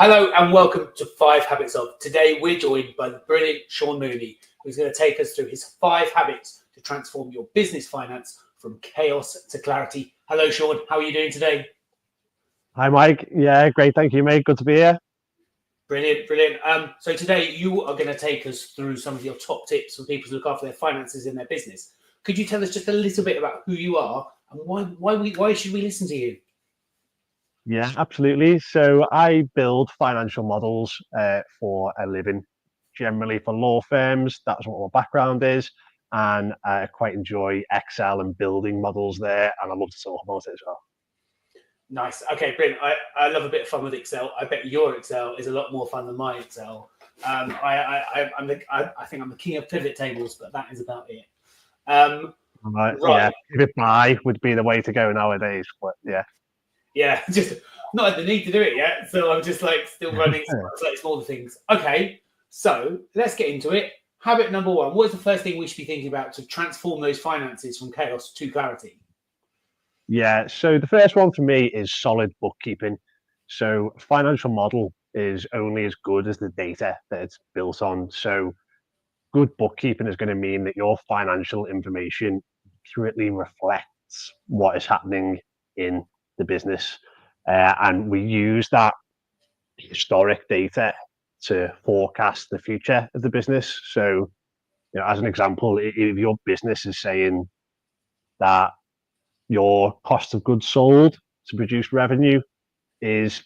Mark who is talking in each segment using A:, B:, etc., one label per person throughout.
A: Hello and welcome to 5 Habits of. Today we're joined by the brilliant Sean Mooney, who's going to take us through his 5 habits to transform your business finance from chaos to clarity. Hello, Sean. How are you doing today?
B: Hi, Mike. Yeah, great. Thank you, mate. Good to be here.
A: Brilliant, brilliant. So today you are going to take us through some of your top tips for people to look after their finances in their business. Could you tell us just a little bit about who you are and why should we listen to you?
B: Yeah, absolutely. So I build financial models for a living, generally for law firms. That's what my background is. And I quite enjoy Excel and building models there. And I love to talk about it as well.
A: Nice. Okay, brilliant. I love a bit of fun with Excel. I bet your Excel is a lot more fun than my Excel. I think I'm the king of pivot tables, but that is about it.
B: Right. Yeah, pivot buy would be the way to go nowadays. But yeah.
A: Yeah, just not had the need to do it yet. So I'm just like still running slightly smaller things. Okay, so let's get into it. Habit number 1. What is the first thing we should be thinking about to transform those finances from chaos to clarity?
B: Yeah, so the first one for me is solid bookkeeping. So a financial model is only as good as the data that it's built on. So good bookkeeping is going to mean that your financial information accurately reflects what is happening in the business. And we use that historic data to forecast the future of the business. So, as an example, if your business is saying that your cost of goods sold to produce revenue is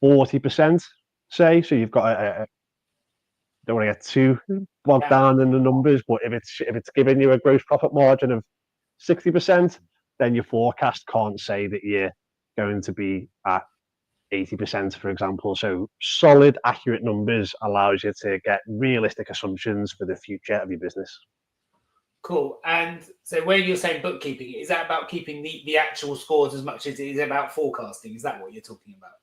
B: 40%, say, so you've got don't want to get too bogged down in the numbers, but if it's giving you a gross profit margin of 60%, then your forecast can't say that you're going to be at 80%, for example. So solid, accurate numbers allows you to get realistic assumptions for the future of your business.
A: Cool. And so when you're saying bookkeeping, is that about keeping the actual scores as much as it is about forecasting? Is that what you're talking about?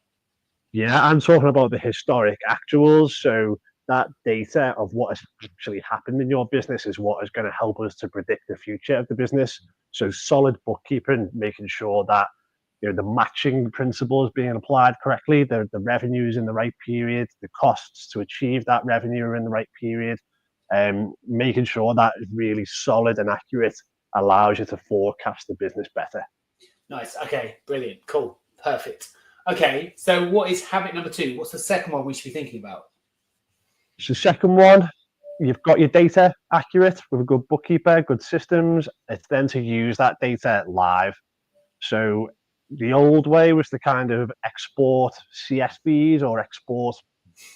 B: Yeah, I'm talking about the historic actuals. So that data of what has actually happened in your business is what is going to help us to predict the future of the business. So solid bookkeeping, making sure that the matching principle is being applied correctly, the revenue is in the right period, the costs to achieve that revenue are in the right period, making sure that is really solid and accurate allows you to forecast the business better.
A: Nice. Okay, brilliant. Cool. Perfect. Okay, so what is habit number 2? What's the second one we should be thinking about?
B: So second one, you've got your data accurate with a good bookkeeper, good systems. It's then to use that data live. So the old way was to kind of export CSVs or export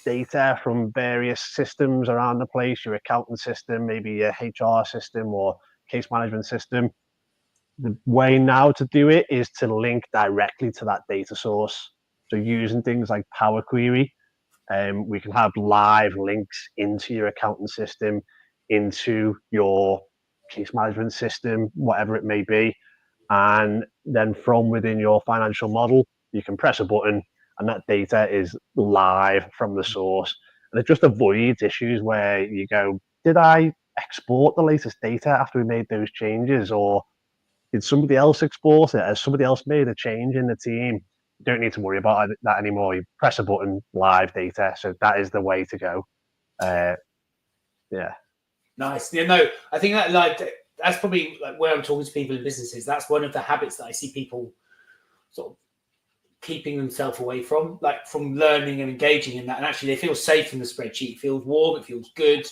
B: data from various systems around the place, your accounting system, maybe your HR system or case management system. The way now to do it is to link directly to that data source. So using things like Power Query, we can have live links into your accounting system, into your case management system, whatever it may be. And then from within your financial model, you can press a button and that data is live from the source. And it just avoids issues where you go, did I export the latest data after we made those changes? Or did somebody else export it? Has somebody else made a change in the team? You don't need to worry about that anymore. You press a button, live data. So that is the way to go. Yeah.
A: Nice. Yeah, no, I think that that's probably like where I'm talking to people in businesses. That's one of the habits that I see people sort of keeping themselves away from, like from learning and engaging in that. And actually they feel safe in the spreadsheet. It feels warm. It feels good.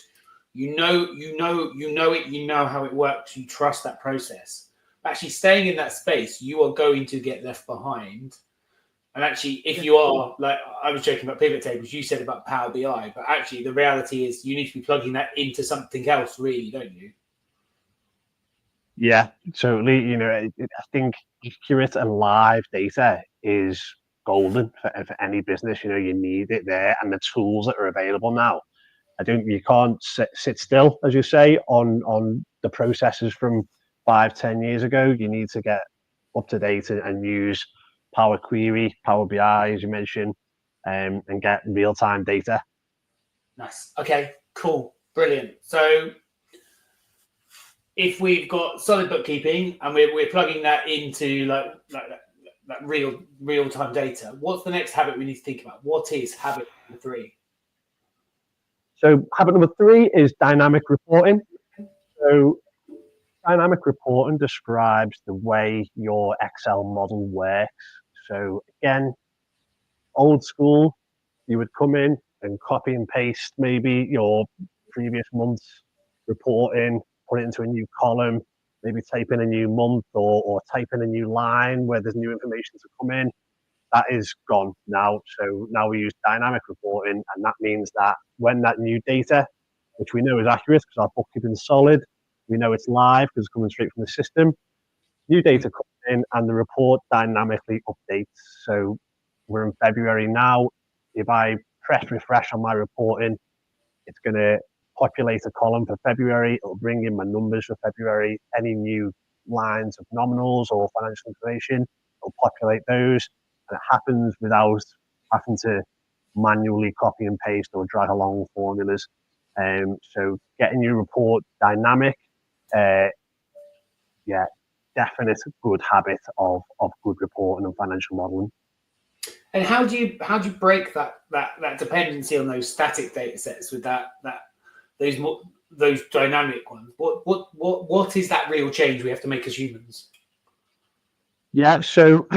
A: You know it, you know how it works. You trust that process. Actually staying in that space, you are going to get left behind. And actually, if you are, like I was joking about pivot tables, you said about Power BI, but actually the reality is you need to be plugging that into something else, really, don't you?
B: Yeah, totally. I think accurate and live data is golden for any business. You need it there, and the tools that are available now. You can't sit still, as you say, on the processes from 5-10 years ago. You need to get up to date and use Power Query, Power BI, as you mentioned, and get real-time data.
A: Nice. Okay, cool. Brilliant. So if we've got solid bookkeeping and we're plugging that into like that real time data. What's the next habit we need to think about? What is habit number 3?
B: So habit number 3 is dynamic reporting. So dynamic reporting describes the way your Excel model works. So again, old school, you would come in and copy and paste maybe your previous month's reporting, put it into a new column, maybe type in a new month or type in a new line where there's new information to come in. That is gone now. So now we use dynamic reporting, and that means that when that new data, which we know is accurate because our bookkeeping is solid, we know it's live because it's coming straight from the system. New data comes in and the report dynamically updates. So we're in February now. If I press refresh on my reporting, it's going to populate a column for February. It'll bring in my numbers for February, any new lines of nominals or financial information. It'll populate those. And it happens without having to manually copy and paste or drag along formulas. So getting your report dynamic, yeah, definite good habit of good reporting and financial modeling.
A: And how do you break that dependency on those static data sets with those dynamic ones? What is that real change we have to make as humans?
B: Yeah, so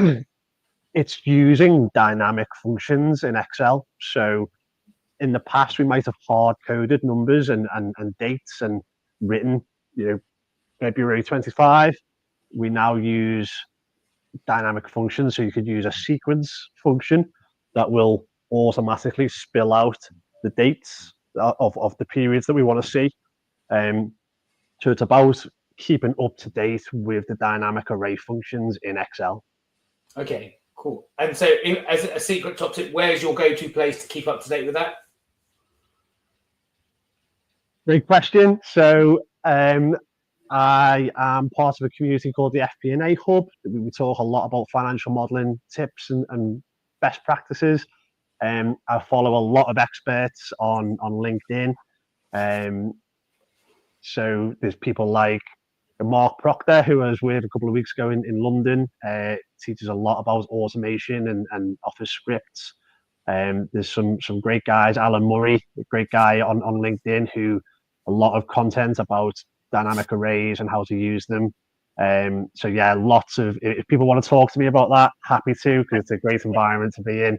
B: it's using dynamic functions in Excel. So in the past, we might have hard coded numbers and dates and written, February 25. We now use dynamic functions. So you could use a sequence function that will automatically spill out the dates of the periods that we want to see. So it's about keeping up to date with the dynamic array functions in Excel.
A: Okay, cool. And so as a secret top tip, where's your go-to place to keep up to date with that?
B: Great question. So I am part of a community called the FP&A Hub. We talk a lot about financial modeling tips and best practices. I follow a lot of experts on LinkedIn. So there's people like Mark Proctor, who I was with a couple of weeks ago in London, teaches a lot about automation and office scripts. There's some great guys, Alan Murray, a great guy on LinkedIn, who a lot of content about dynamic arrays and how to use them. So yeah, lots of, if people want to talk to me about that, happy to, because it's a great environment to be in.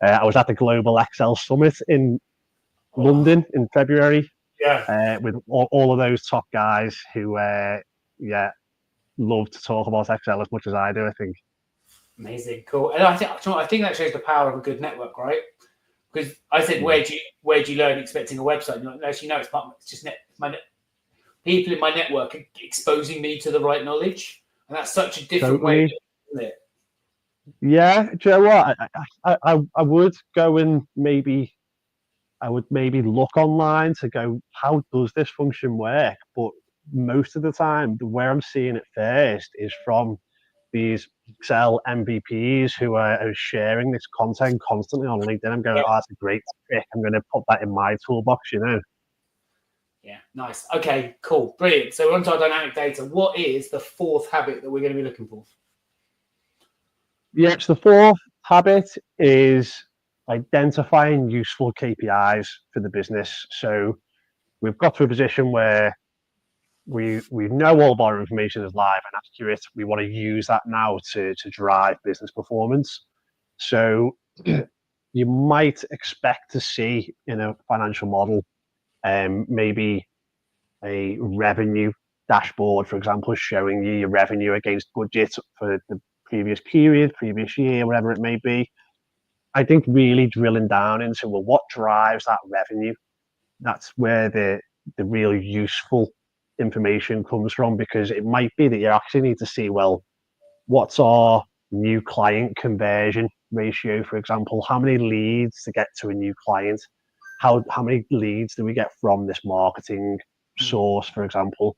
B: I was at the Global Excel Summit in London in February.
A: Yeah.
B: With all of those top guys who, love to talk about Excel as much as I do, I think.
A: Amazing, cool. And I think that shows the power of a good network, right? Because I said, where do you learn expecting a website? You're like, actually, no, it's just people in my network exposing me to the right knowledge, and that's such a different way, isn't it?
B: Yeah, do you know what? I would go and maybe look online to go, how does this function work? But most of the time, where I'm seeing it first is from these Excel MVPs who are sharing this content constantly on LinkedIn. I'm going, oh, that's a great trick. I'm going to put that in my toolbox,
A: Yeah, nice. Okay, cool, brilliant. So we're on to our dynamic data. What is the 4th habit that we're going to be looking for?
B: Yes, the 4th habit is identifying useful KPIs for the business. So we've got to a position where we know all of our information is live and accurate. We want to use that now to drive business performance. So you might expect to see in a financial model maybe a revenue dashboard, for example, showing you your revenue against budget for the previous period, previous year, whatever it may be. I think really drilling down into, well, what drives that revenue? That's where the real useful information comes from, because it might be that you actually need to see, well, what's our new client conversion ratio, for example? How many leads to get to a new client? How many leads do we get from this marketing source, for example?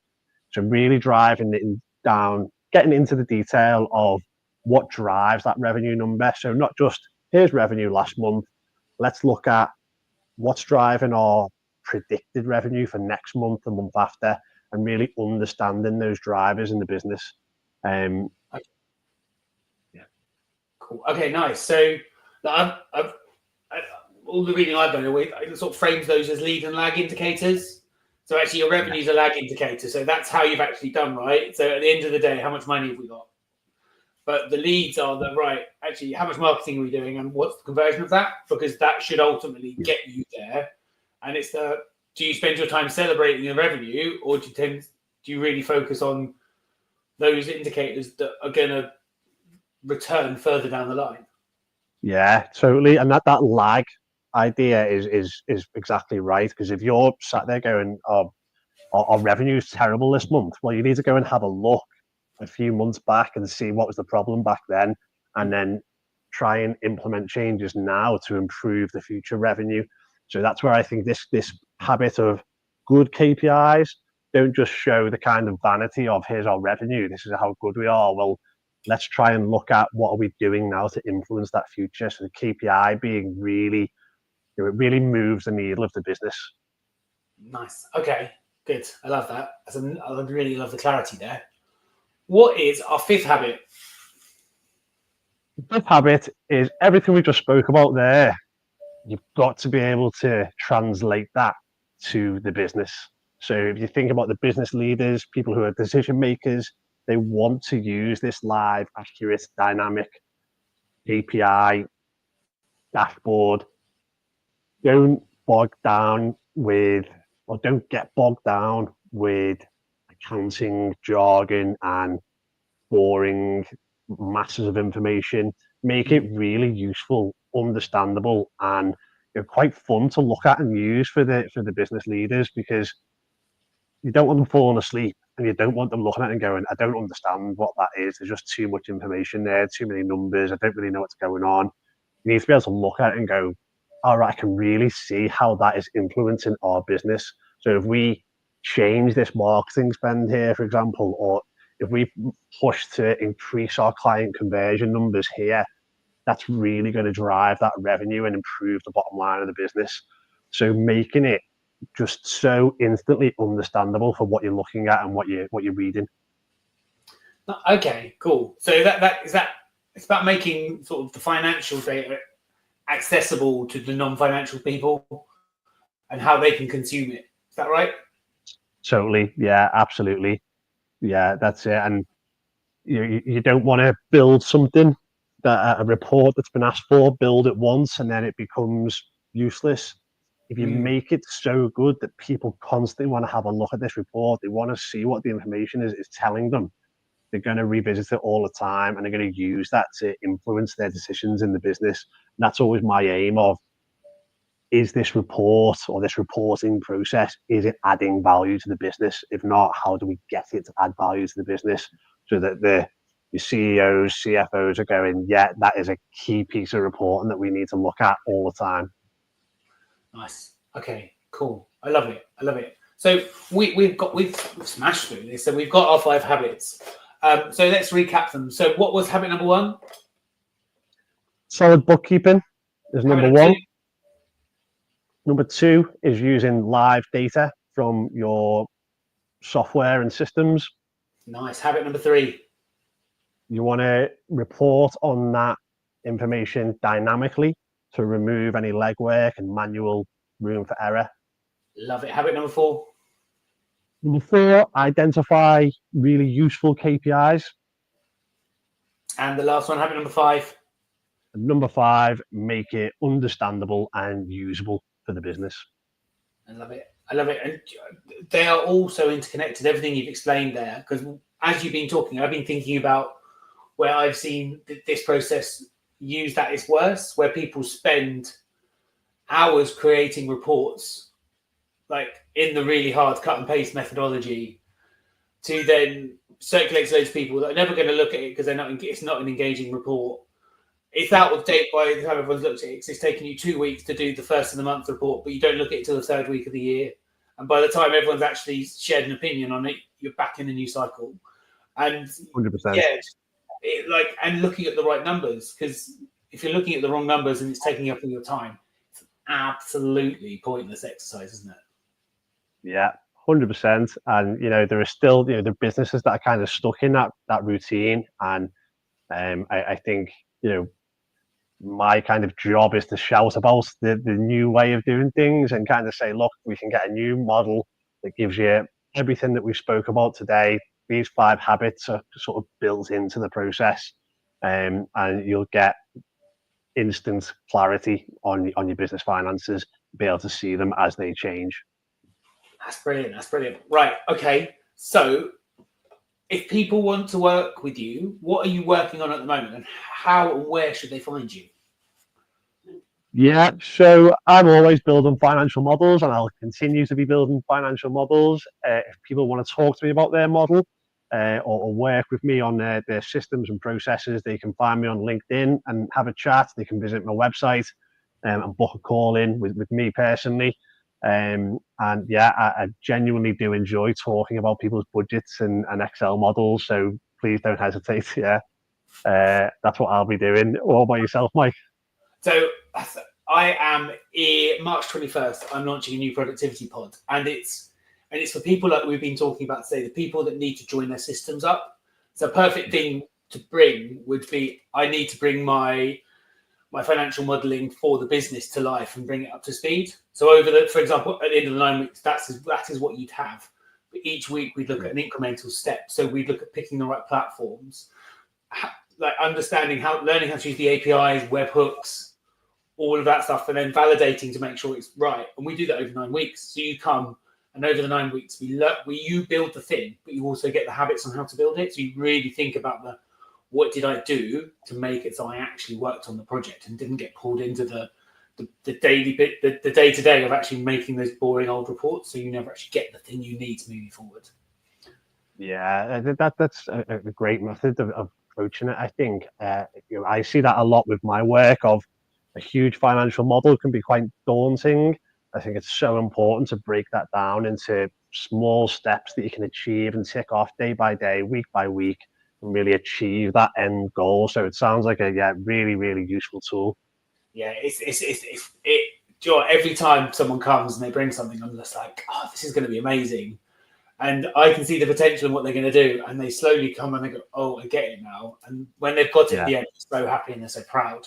B: So really driving it down, getting into the detail of what drives that revenue number. So not just, here's revenue last month. Let's look at what's driving our predicted revenue for next month, the month after, and really understanding those drivers in the business.
A: Cool. Okay, nice. So all the reading I've done, it sort of frames those as lead and lag indicators. So actually, your revenue is a lag indicator. So that's how you've actually done, right? So at the end of the day, how much money have we got? But the leads are the right. Actually, how much marketing are we doing, and what's the conversion of that? Because that should ultimately get you there. And it's do you spend your time celebrating your revenue, or do you really focus on those indicators that are going to return further down the line?
B: Yeah, totally. And that lag idea is exactly right. Because if you're sat there going, "Oh, our revenue is terrible this month," well, you need to go and have a look a few months back and see what was the problem back then, and then try and implement changes now to improve the future revenue. So that's where I think this habit of good KPIs don't just show the kind of vanity of here's our revenue, this is how good we are. Well, let's try and look at what are we doing now to influence that future. So the KPI being really, it really moves the needle of the business.
A: Nice. Okay, good. I love that. I really love the clarity there. What is our fifth habit?
B: The fifth habit is everything we just spoke about there. You've got to be able to translate that to the business. So if you think about the business leaders, people who are decision makers, they want to use this live, accurate, dynamic API dashboard. Don't bog down with, or don't get bogged down with accounting jargon and boring masses of information. Make it really useful, understandable, and quite fun to look at and use for the business leaders, because you don't want them falling asleep and you don't want them looking at it and going, I don't understand what that is. There's just too much information there, too many numbers. I don't really know what's going on. You need to be able to look at it and go, all right, I can really see how that is influencing our business. So if we change this marketing spend here, for example, or if we push to increase our client conversion numbers here, that's really going to drive that revenue and improve the bottom line of the business. So making it just so instantly understandable for what you're looking at and what you're reading.
A: Okay, cool. So that it's about making sort of the financial data accessible to the non-financial people and how they can consume it. Is that right?
B: Totally. Yeah, absolutely. Yeah, that's it. And you don't want to build something, that a report that's been asked for, build it once and then it becomes useless. If you make it so good that people constantly want to have a look at this report, they want to see what the information is telling them, they're going to revisit it all the time and they're going to use that to influence their decisions in the business. And that's always my aim of, is this report or this reporting process, is it adding value to the business? If not, how do we get it to add value to the business so that the CEOs, CFOs are going, yeah, that is a key piece of reporting that we need to look at all the time.
A: Nice. Okay, cool. I love it. So we've smashed through this. So we've got our 5 habits. So let's recap them. So what was habit number 1?
B: Solid bookkeeping is number 1.
A: 2.
B: Number 2 is using live data from your software and systems.
A: Nice. Habit number 3.
B: You want to report on that information dynamically to remove any legwork and manual room for error.
A: Love it. Habit number 4.
B: Number 4, identify really useful KPIs.
A: And the last one, habit number 5.
B: And number 5, make it understandable and usable for the business.
A: I love it. And they are all so interconnected, everything you've explained there, because as you've been talking, I've been thinking about where I've seen this process used at its worst, where people spend hours creating reports, like in the really hard cut and paste methodology, to then circulate to those people that are never going to look at it because it's not an engaging report. It's out of date by the time everyone's looked at it. It's taken you 2 weeks to do the first of the month report, but you don't look at it till the 3rd week of the year. And by the time everyone's actually shared an opinion on it, you're back in a new cycle. And
B: 100%.
A: Yeah, and looking at the right numbers, because if you're looking at the wrong numbers and it's taking up all your time, it's absolutely pointless exercise, isn't it?
B: Yeah, 100%. And there are still the businesses that are kind of stuck in that routine. And I think my kind of job is to shout about the new way of doing things and kind of say, look, we can get a new model that gives you everything that we spoke about today. These 5 habits are sort of built into the process, and you'll get instant clarity on your business finances, be able to see them as they change.
A: That's brilliant. That's brilliant. Right. Okay. So if people want to work with you, what are you working on at the moment, and how and where should they find you?
B: Yeah, so I'm always building financial models, and I'll continue to be building financial models. If people want to talk to me about their model, or work with me on their systems and processes, they can find me on LinkedIn and have a chat. They can visit my website, and book a call in with me personally. And yeah, I genuinely do enjoy talking about people's budgets and Excel models. So please don't hesitate. Yeah, that's what I'll be doing. What about yourself, Mike?
A: So I am March 21st. I'm launching a new productivity pod, and it's for people like we've been talking about today, the people that need to join their systems up. So a perfect thing to bring would be, I need to bring my financial modeling for the business to life and bring it up to speed. So for example, at the end of the 9 weeks, that is what you'd have. But each week we'd look at an incremental step. So we'd look at picking the right platforms, like understanding learning how to use the APIs, webhooks, all of that stuff, and then validating to make sure it's right. And we do that over 9 weeks. So you come, and over the 9 weeks, you build the thing, but you also get the habits on how to build it. So you really think about what did I do to make it so I actually worked on the project and didn't get pulled into the daily bit, the day-to-day of actually making those boring old reports. So you never actually get the thing you need to move you forward.
B: Yeah, that's a great method of approaching it. I think I see that a lot with my work. Of a huge financial model can be quite daunting. I think it's so important to break that down into small steps that you can achieve and tick off day by day, week by week, and really achieve that end goal. So it sounds like a really, really useful tool.
A: Yeah, every time someone comes and they bring something, I'm just like, oh, this is going to be amazing. And I can see the potential in what they're going to do. And they slowly come and they go, oh, I get it now. And when they've got it at the end, they're so happy and they're so proud.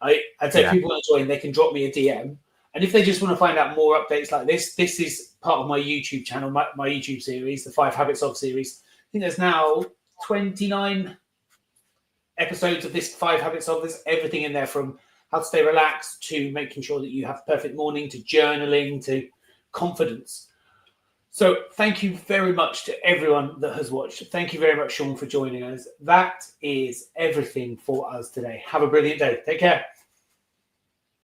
A: I'd say if people want to join, they can drop me a DM. And if they just want to find out more updates like this is part of my YouTube channel, my YouTube series, the 5 Habits of series. I think there's now 29 episodes of this 5 Habits of. There's everything in there, from how to stay relaxed to making sure that you have a perfect morning, to journaling, to confidence. So thank you very much to everyone that has watched. Thank you very much, Sean, for joining us. That is everything for us today. Have a brilliant day. Take care.